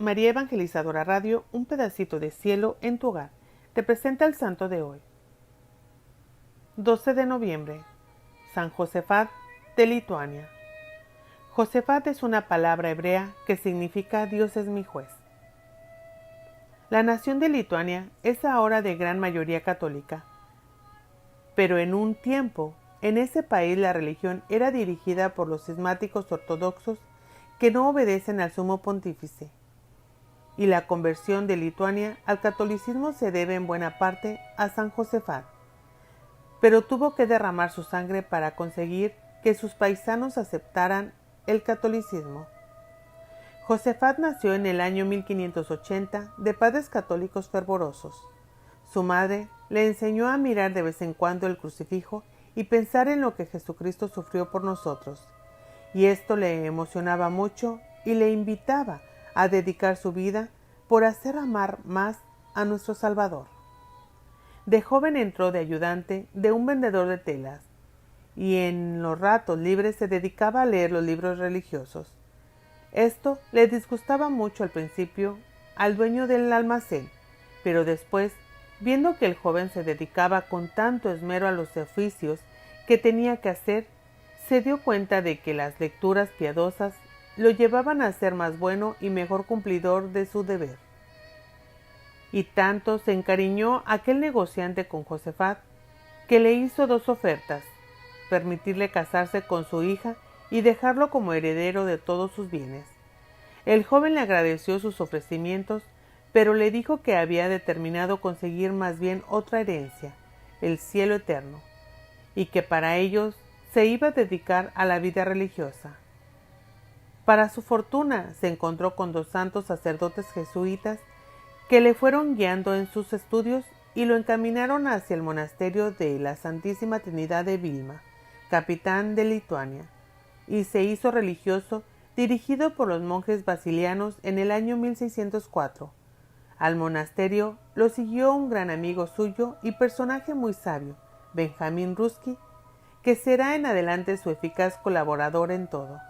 María Evangelizadora Radio, un pedacito de cielo en tu hogar, te presenta el santo de hoy. 12 de noviembre, San Josafat de Lituania. Josafat es una palabra hebrea que significa Dios es mi juez. La nación de Lituania es ahora de gran mayoría católica, pero en un tiempo, en ese país la religión era dirigida por los cismáticos ortodoxos que no obedecen al sumo pontífice, y la conversión de Lituania al catolicismo se debe en buena parte a San Josafat, pero tuvo que derramar su sangre para conseguir que sus paisanos aceptaran el catolicismo. Josafat nació en el año 1580 de padres católicos fervorosos. Su madre le enseñó a mirar de vez en cuando el crucifijo y pensar en lo que Jesucristo sufrió por nosotros, y esto le emocionaba mucho y le invitaba a dedicar su vida por hacer amar más a nuestro Salvador. De joven entró de ayudante de un vendedor de telas, y en los ratos libres se dedicaba a leer los libros religiosos. Esto le disgustaba mucho al principio al dueño del almacén, pero después, viendo que el joven se dedicaba con tanto esmero a los oficios que tenía que hacer, se dio cuenta de que las lecturas piadosas lo llevaban a ser más bueno y mejor cumplidor de su deber. Y tanto se encariñó aquel negociante con Josafat que le hizo dos ofertas: permitirle casarse con su hija y dejarlo como heredero de todos sus bienes. El joven le agradeció sus ofrecimientos, pero le dijo que había determinado conseguir más bien otra herencia, el cielo eterno, y que para ellos se iba a dedicar a la vida religiosa. Para su fortuna se encontró con dos santos sacerdotes jesuitas que le fueron guiando en sus estudios y lo encaminaron hacia el monasterio de la Santísima Trinidad de Vilma, capitán de Lituania, y se hizo religioso dirigido por los monjes basilianos en el año 1604. Al monasterio lo siguió un gran amigo suyo y personaje muy sabio, Benjamín Ruski, que será en adelante su eficaz colaborador en todo.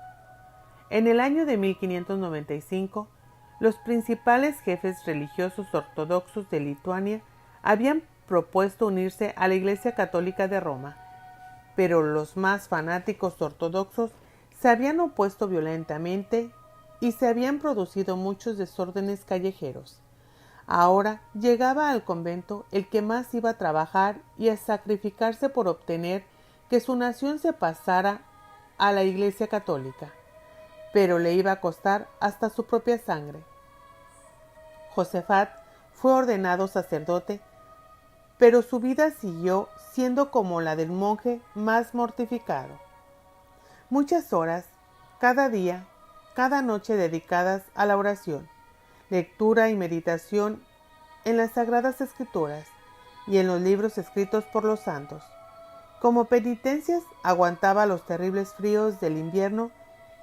En el año de 1595, los principales jefes religiosos ortodoxos de Lituania habían propuesto unirse a la Iglesia Católica de Roma, pero los más fanáticos ortodoxos se habían opuesto violentamente y se habían producido muchos desórdenes callejeros. Ahora llegaba al convento el que más iba a trabajar y a sacrificarse por obtener que su nación se pasara a la Iglesia Católica, pero le iba a costar hasta su propia sangre. Josafat fue ordenado sacerdote, pero su vida siguió siendo como la del monje más mortificado. Muchas horas, cada día, cada noche dedicadas a la oración, lectura y meditación en las Sagradas Escrituras y en los libros escritos por los santos. Como penitencias aguantaba los terribles fríos del invierno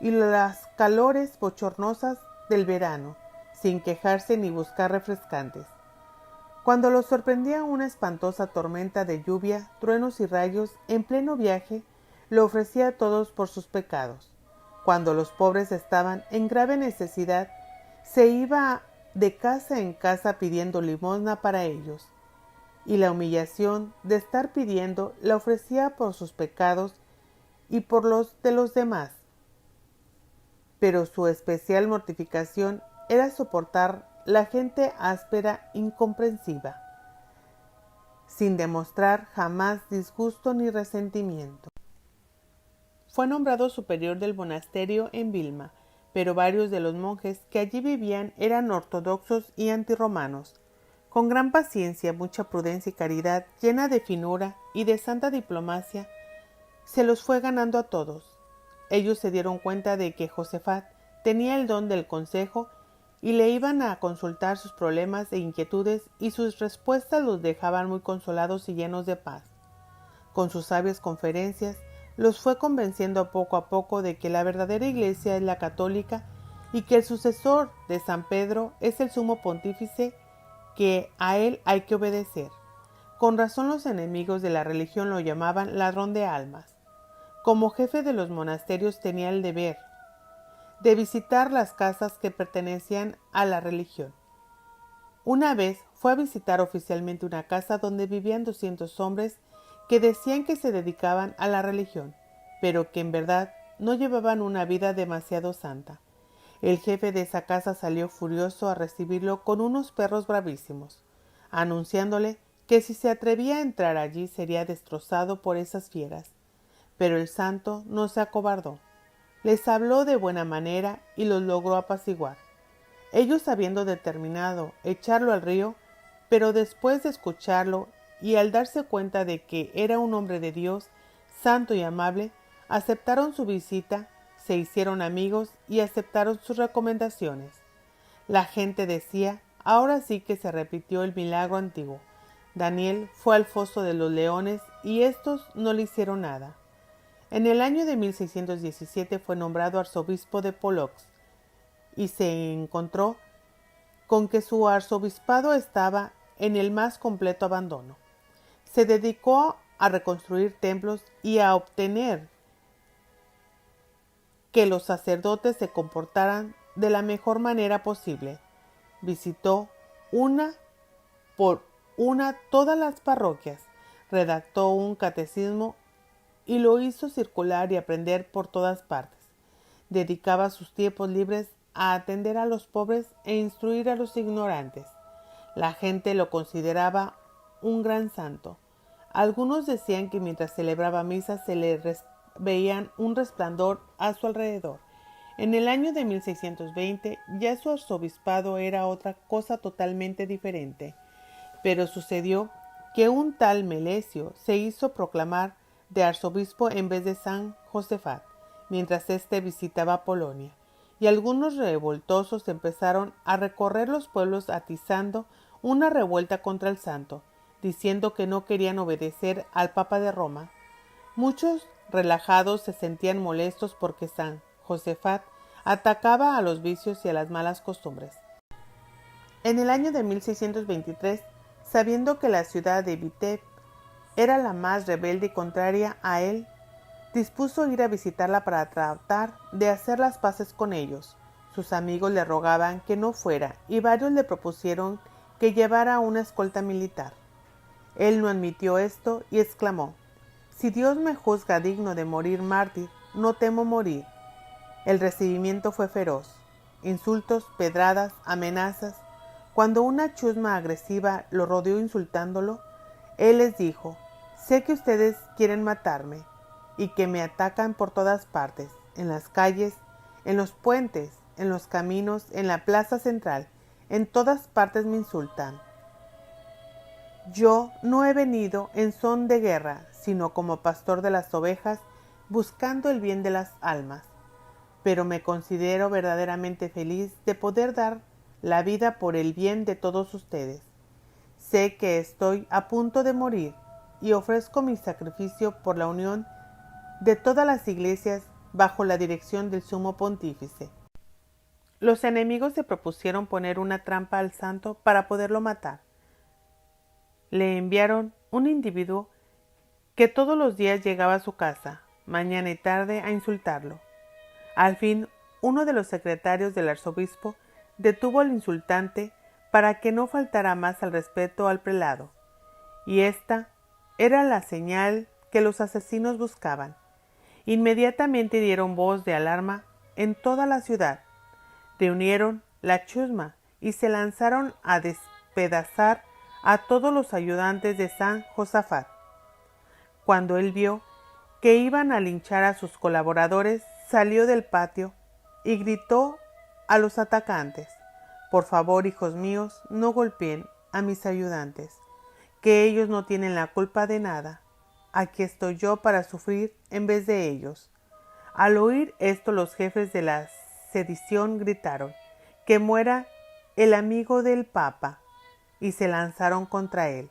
y las calores bochornosas del verano, sin quejarse ni buscar refrescantes. Cuando los sorprendía una espantosa tormenta de lluvia, truenos y rayos, en pleno viaje, lo ofrecía a todos por sus pecados. Cuando los pobres estaban en grave necesidad, se iba de casa en casa pidiendo limosna para ellos, y la humillación de estar pidiendo la ofrecía por sus pecados y por los de los demás. Pero su especial mortificación era soportar la gente áspera, incomprensiva, sin demostrar jamás disgusto ni resentimiento. Fue nombrado superior del monasterio en Vilma, pero varios de los monjes que allí vivían eran ortodoxos y antirromanos. Con gran paciencia, mucha prudencia y caridad, llena de finura y de santa diplomacia, se los fue ganando a todos. Ellos se dieron cuenta de que Josafat tenía el don del consejo y le iban a consultar sus problemas e inquietudes, y sus respuestas los dejaban muy consolados y llenos de paz. Con sus sabias conferencias los fue convenciendo poco a poco de que la verdadera Iglesia es la católica y que el sucesor de San Pedro es el sumo pontífice, que a él hay que obedecer. Con razón los enemigos de la religión lo llamaban ladrón de almas. Como jefe de los monasterios tenía el deber de visitar las casas que pertenecían a la religión. Una vez fue a visitar oficialmente una casa donde vivían 200 hombres que decían que se dedicaban a la religión, pero que en verdad no llevaban una vida demasiado santa. El jefe de esa casa salió furioso a recibirlo con unos perros bravísimos, anunciándole que si se atrevía a entrar allí sería destrozado por esas fieras. Pero el santo no se acobardó. Les habló de buena manera y los logró apaciguar. Ellos habiendo determinado echarlo al río, pero después de escucharlo y al darse cuenta de que era un hombre de Dios, santo y amable, aceptaron su visita, se hicieron amigos y aceptaron sus recomendaciones. La gente decía, ahora sí que se repitió el milagro antiguo. Daniel fue al foso de los leones y estos no le hicieron nada. En el año de 1617 fue nombrado arzobispo de Pólock y se encontró con que su arzobispado estaba en el más completo abandono. Se dedicó a reconstruir templos y a obtener que los sacerdotes se comportaran de la mejor manera posible. Visitó una por una todas las parroquias, redactó un catecismo y lo hizo circular y aprender por todas partes. Dedicaba sus tiempos libres a atender a los pobres e instruir a los ignorantes. La gente lo consideraba un gran santo. Algunos decían que mientras celebraba misa se le veían un resplandor a su alrededor. En el año de 1620 ya su arzobispado era otra cosa totalmente diferente, pero sucedió que un tal Melesio se hizo proclamar de arzobispo en vez de San Josafat, mientras éste visitaba Polonia, y algunos revoltosos empezaron a recorrer los pueblos atizando una revuelta contra el santo, diciendo que no querían obedecer al Papa de Roma. Muchos relajados se sentían molestos porque San Josafat atacaba a los vicios y a las malas costumbres. En el año de 1623, sabiendo que la ciudad de Vitebsk era la más rebelde y contraria a él, dispuso ir a visitarla para tratar de hacer las paces con ellos. Sus amigos le rogaban que no fuera y varios le propusieron que llevara una escolta militar. Él no admitió esto y exclamó: «Si Dios me juzga digno de morir mártir, no temo morir». El recibimiento fue feroz. Insultos, pedradas, amenazas. Cuando una chusma agresiva lo rodeó insultándolo, él les dijo: «Sé que ustedes quieren matarme y que me atacan por todas partes, en las calles, en los puentes, en los caminos, en la plaza central, en todas partes me insultan. Yo no he venido en son de guerra, sino como pastor de las ovejas, buscando el bien de las almas. Pero me considero verdaderamente feliz de poder dar la vida por el bien de todos ustedes. Sé que estoy a punto de morir y ofrezco mi sacrificio por la unión de todas las iglesias bajo la dirección del sumo pontífice». Los enemigos se propusieron poner una trampa al santo para poderlo matar. Le enviaron un individuo que todos los días llegaba a su casa, mañana y tarde, a insultarlo. Al fin, uno de los secretarios del arzobispo detuvo al insultante para que no faltara más al respeto al prelado, y esta era la señal que los asesinos buscaban. Inmediatamente dieron voz de alarma en toda la ciudad, reunieron la chusma y se lanzaron a despedazar a todos los ayudantes de San Josafat. Cuando él vio que iban a linchar a sus colaboradores, salió del patio y gritó a los atacantes: «Por favor, hijos míos, no golpeen a mis ayudantes, que ellos no tienen la culpa de nada. Aquí estoy yo para sufrir en vez de ellos». Al oír esto, los jefes de la sedición gritaron: «¡Que muera el amigo del Papa!», y se lanzaron contra él.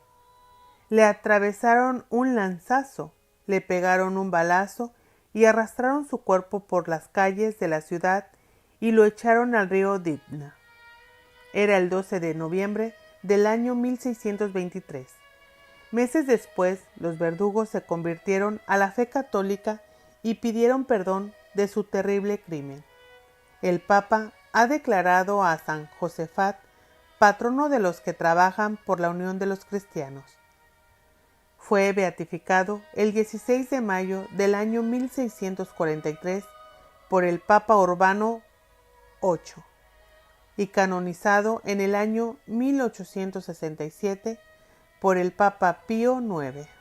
Le atravesaron un lanzazo, le pegaron un balazo y arrastraron su cuerpo por las calles de la ciudad y lo echaron al río Dvina. Era el 12 de noviembre del año 1623. Meses después, los verdugos se convirtieron a la fe católica y pidieron perdón de su terrible crimen. El Papa ha declarado a San Josafat patrono de los que trabajan por la unión de los cristianos. Fue beatificado el 16 de mayo del año 1643 por el Papa Urbano VIII y canonizado en el año 1867 por el Papa Pío IX.